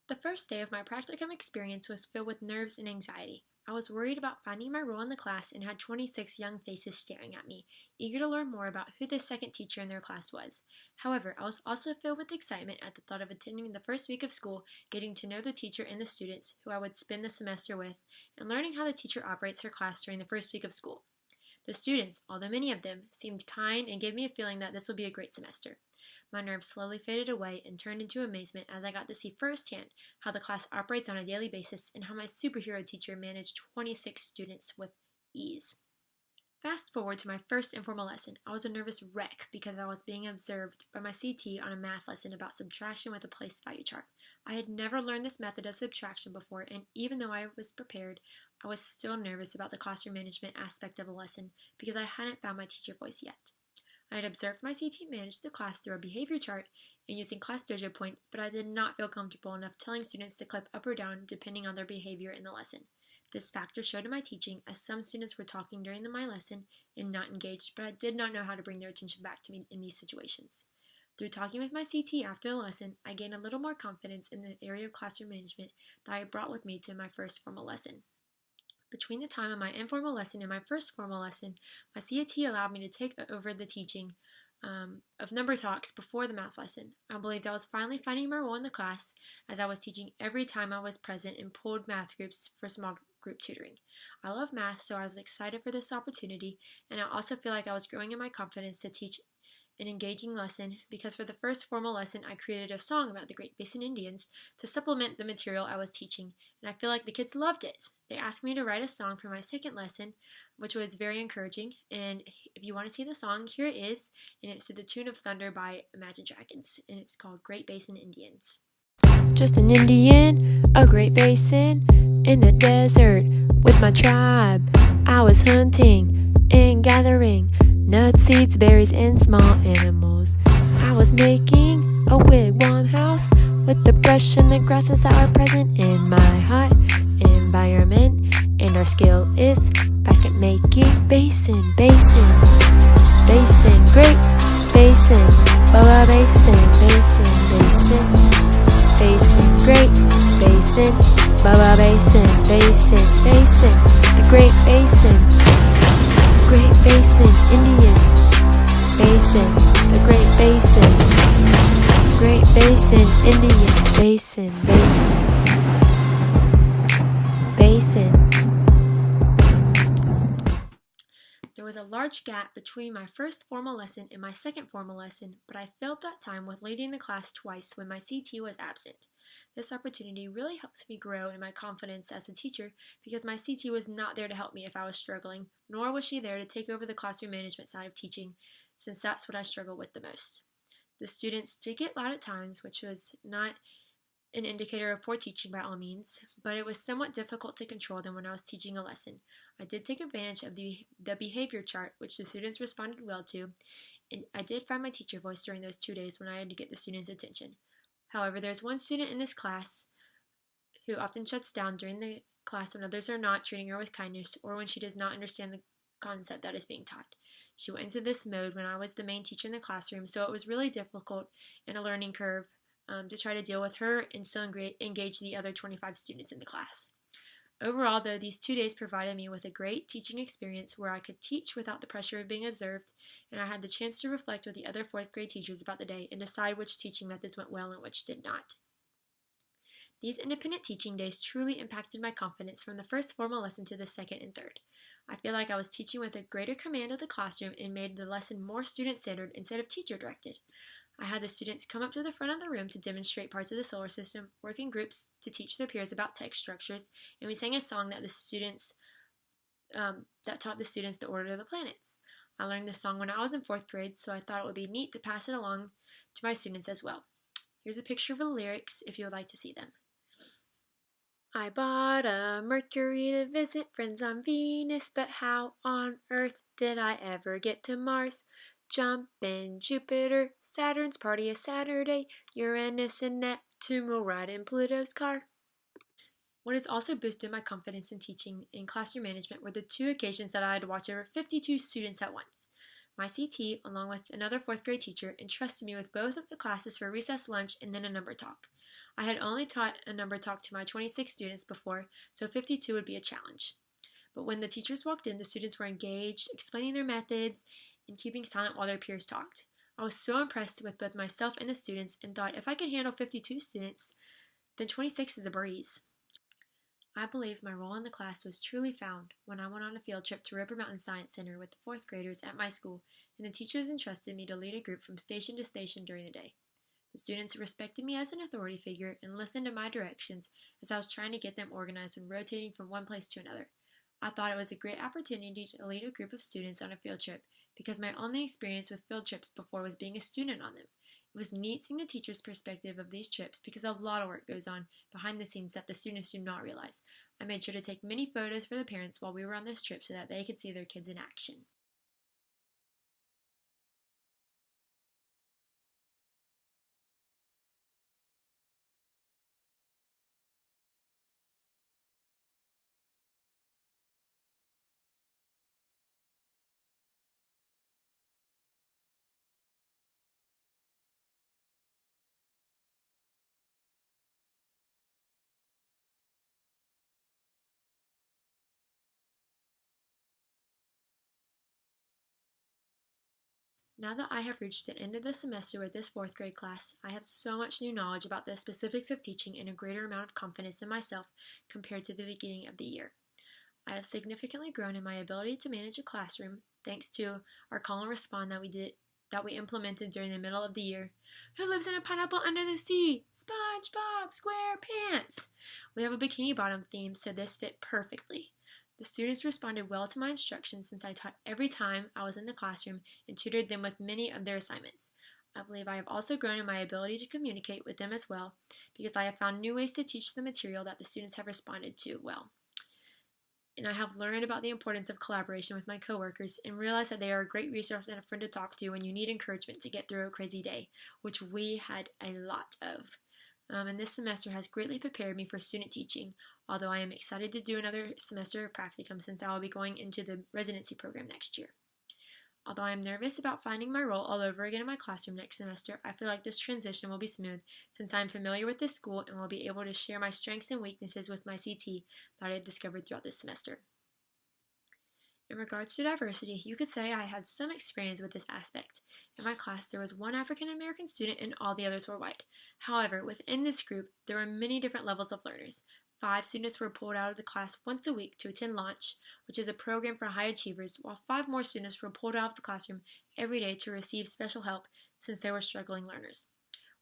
The first day of my practicum experience was filled with nerves and anxiety. I was worried about finding my role in the class and had 26 young faces staring at me, eager to learn more about who the second teacher in their class was. However, I was also filled with excitement at the thought of attending the first week of school, getting to know the teacher and the students who I would spend the semester with, and learning how the teacher operates her class during the first week of school. The students, although many of them, seemed kind and gave me a feeling that this would be a great semester. My nerves slowly faded away and turned into amazement as I got to see firsthand how the class operates on a daily basis and how my superhero teacher managed 26 students with ease. Fast forward to my first informal lesson. I was a nervous wreck because I was being observed by my CT on a math lesson about subtraction with a place value chart. I had never learned this method of subtraction before, and even though I was prepared, I was still nervous about the classroom management aspect of the lesson because I hadn't found my teacher voice yet. I had observed my CT manage the class through a behavior chart and using class dojo points, but I did not feel comfortable enough telling students to clip up or down depending on their behavior in the lesson. This factor showed in my teaching as some students were talking during my lesson and not engaged, but I did not know how to bring their attention back to me in these situations. Through talking with my CT after the lesson, I gained a little more confidence in the area of classroom management that I brought with me to my first formal lesson. Between the time of my informal lesson and my first formal lesson, my CAT allowed me to take over the teaching of number talks before the math lesson. I believed I was finally finding my role in the class as I was teaching every time I was present and pulled math groups for small group tutoring. I love math, so I was excited for this opportunity, and I also feel like I was growing in my confidence to teach an engaging lesson because for the first formal lesson I created a song about the Great Basin Indians to supplement the material I was teaching, and I feel like the kids loved it. They asked me to write a song for my second lesson, which was very encouraging, and if you want to see the song, here it is, and it's to the tune of Thunder by Imagine Dragons, and it's called Great Basin Indians. Just an Indian, a great basin, in the desert with my tribe. I was hunting and gathering nuts, seeds, berries, and small animals. I was making a wigwam house with the brush and the grasses that are present in my hot environment. And our skill is basket making. Basin, basin, basin, great basin, Baba basin, basin, basin, basin, great basin, Baba basin, basin, basin, the Great Basin. Great Basin Indians. Basin, the Great Basin. Great Basin Indians. Basin, basin, basin. There was a large gap between my first formal lesson and my second formal lesson, but I filled that time with leading the class twice when my CT was absent. This opportunity really helped me grow in my confidence as a teacher because my CT was not there to help me if I was struggling, nor was she there to take over the classroom management side of teaching, since that's what I struggle with the most. The students did get loud at times, which was not an indicator of poor teaching by all means, but it was somewhat difficult to control them when I was teaching a lesson. I did take advantage of the behavior chart, which the students responded well to, and I did find my teacher voice during those 2 days when I had to get the students' attention. However, there's one student in this class who often shuts down during the class when others are not treating her with kindness or when she does not understand the concept that is being taught. She went into this mode when I was the main teacher in the classroom, so it was really difficult and a learning curve to try to deal with her and still engage the other 25 students in the class. Overall, though, these 2 days provided me with a great teaching experience where I could teach without the pressure of being observed, and I had the chance to reflect with the other 4th grade teachers about the day and decide which teaching methods went well and which did not. These independent teaching days truly impacted my confidence from the first formal lesson to the second and third. I feel like I was teaching with a greater command of the classroom and made the lesson more student-centered instead of teacher-directed. I had the students come up to the front of the room to demonstrate parts of the solar system, work in groups to teach their peers about text structures, and we sang a song that taught the students the order of the planets. I learned this song when I was in 4th grade, so I thought it would be neat to pass it along to my students as well. Here's a picture of the lyrics if you would like to see them. I bought a Mercury to visit friends on Venus, but how on earth did I ever get to Mars? Jump in Jupiter, Saturn's party a Saturday, Uranus and Neptune will ride in Pluto's car. What has also boosted my confidence in teaching in classroom management were the 2 occasions that I had to watch over 52 students at once. My CT, along with another 4th grade teacher, entrusted me with both of the classes for recess lunch and then a number talk. I had only taught a number talk to my 26 students before, so 52 would be a challenge. But when the teachers walked in, the students were engaged, explaining their methods, and keeping silent while their peers talked. I was so impressed with both myself and the students and thought if I could handle 52 students, then 26 is a breeze. I believe my role in the class was truly found when I went on a field trip to River Mountain Science Center with the fourth graders at my school, and the teachers entrusted me to lead a group from station to station during the day. The students respected me as an authority figure and listened to my directions as I was trying to get them organized when rotating from one place to another. I thought it was a great opportunity to lead a group of students on a field trip because my only experience with field trips before was being a student on them. It was neat seeing the teacher's perspective of these trips because a lot of work goes on behind the scenes that the students do not realize. I made sure to take many photos for the parents while we were on this trip so that they could see their kids in action. Now that I have reached the end of the semester with this fourth grade class, I have so much new knowledge about the specifics of teaching and a greater amount of confidence in myself compared to the beginning of the year. I have significantly grown in my ability to manage a classroom thanks to our call and respond that we implemented during the middle of the year. Who lives in a pineapple under the sea? SpongeBob SquarePants! We have a bikini bottom theme, so this fit perfectly. The students responded well to my instructions since I taught every time I was in the classroom and tutored them with many of their assignments. I believe I have also grown in my ability to communicate with them as well because I have found new ways to teach the material that the students have responded to well. And I have learned about the importance of collaboration with my coworkers and realized that they are a great resource and a friend to talk to when you need encouragement to get through a crazy day, which we had a lot of. And this semester has greatly prepared me for student teaching, although I am excited to do another semester of practicum since I will be going into the residency program next year. Although I am nervous about finding my role all over again in my classroom next semester, I feel like this transition will be smooth since I am familiar with this school and will be able to share my strengths and weaknesses with my CT that I have discovered throughout this semester. In regards to diversity, you could say I had some experience with this aspect. In my class, there was one African American student and all the others were white. However, within this group, there were many different levels of learners. 5 students were pulled out of the class once a week to attend Launch, which is a program for high achievers, while 5 more students were pulled out of the classroom every day to receive special help since they were struggling learners.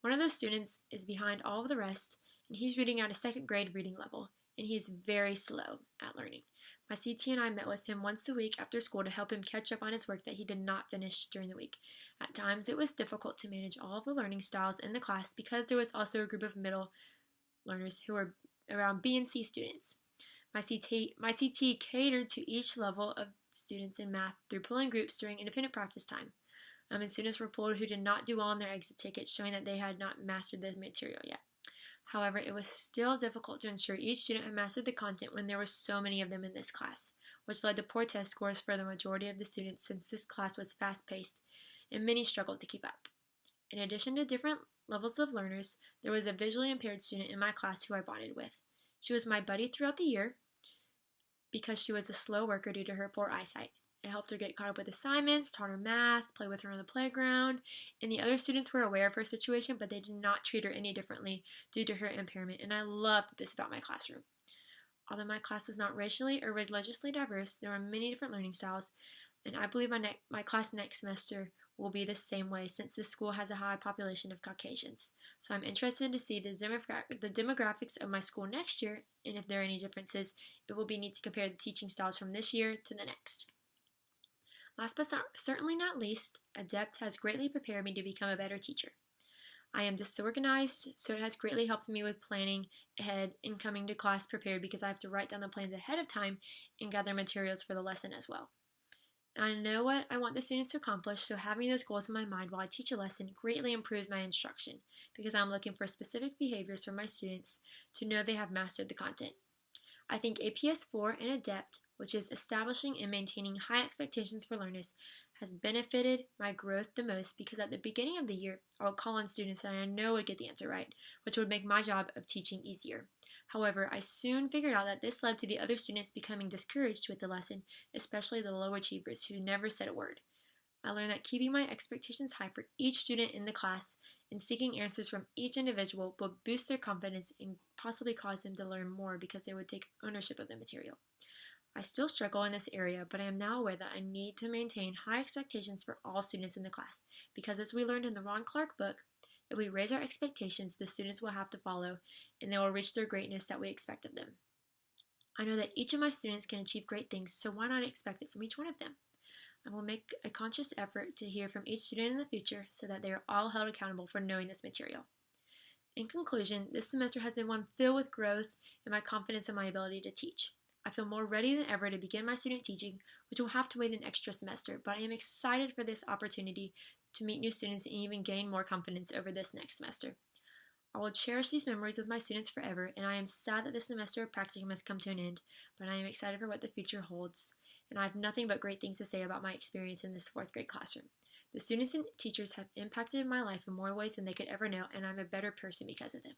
One of those students is behind all of the rest, and he's reading at a second grade reading level, and he's very slow at learning. My CT and I met with him once a week after school to help him catch up on his work that he did not finish during the week. At times, it was difficult to manage all of the learning styles in the class because there was also a group of middle learners who were around B and C students. My CT catered to each level of students in math through pulling groups during independent practice time. And students were pulled who did not do well on their exit tickets, showing that they had not mastered the material yet. However, it was still difficult to ensure each student had mastered the content when there were so many of them in this class, which led to poor test scores for the majority of the students since this class was fast-paced and many struggled to keep up. In addition to different levels of learners, there was a visually impaired student in my class who I bonded with. She was my buddy throughout the year because she was a slow worker due to her poor eyesight. It helped her get caught up with assignments, taught her math, played with her on the playground, and the other students were aware of her situation, but they did not treat her any differently due to her impairment, and I loved this about my classroom. Although my class was not racially or religiously diverse, there were many different learning styles, and I believe my class next semester will be the same way since this school has a high population of Caucasians. So I'm interested to see the demographics of my school next year, and if there are any differences, it will be neat to compare the teaching styles from this year to the next. Last but certainly not least, Adept has greatly prepared me to become a better teacher. I am disorganized, so it has greatly helped me with planning ahead and coming to class prepared because I have to write down the plans ahead of time and gather materials for the lesson as well. And I know what I want the students to accomplish, so having those goals in my mind while I teach a lesson greatly improves my instruction because I'm looking for specific behaviors from my students to know they have mastered the content. I think APS 4 and Adept, which is establishing and maintaining high expectations for learners, has benefited my growth the most because at the beginning of the year, I would call on students that I know would get the answer right, which would make my job of teaching easier. However, I soon figured out that this led to the other students becoming discouraged with the lesson, especially the low achievers who never said a word. I learned that keeping my expectations high for each student in the class and seeking answers from each individual would boost their confidence and possibly cause them to learn more because they would take ownership of the material. I still struggle in this area, but I am now aware that I need to maintain high expectations for all students in the class, because as we learned in the Ron Clark book, if we raise our expectations, the students will have to follow, and they will reach their greatness that we expect of them. I know that each of my students can achieve great things, so why not expect it from each one of them? I will make a conscious effort to hear from each student in the future so that they are all held accountable for knowing this material. In conclusion, this semester has been one filled with growth and my confidence in my ability to teach. I feel more ready than ever to begin my student teaching, which will have to wait an extra semester, but I am excited for this opportunity to meet new students and even gain more confidence over this next semester. I will cherish these memories with my students forever, and I am sad that this semester of practicum has come to an end, but I am excited for what the future holds, and I have nothing but great things to say about my experience in this 4th grade classroom. The students and teachers have impacted my life in more ways than they could ever know, and I'm a better person because of them.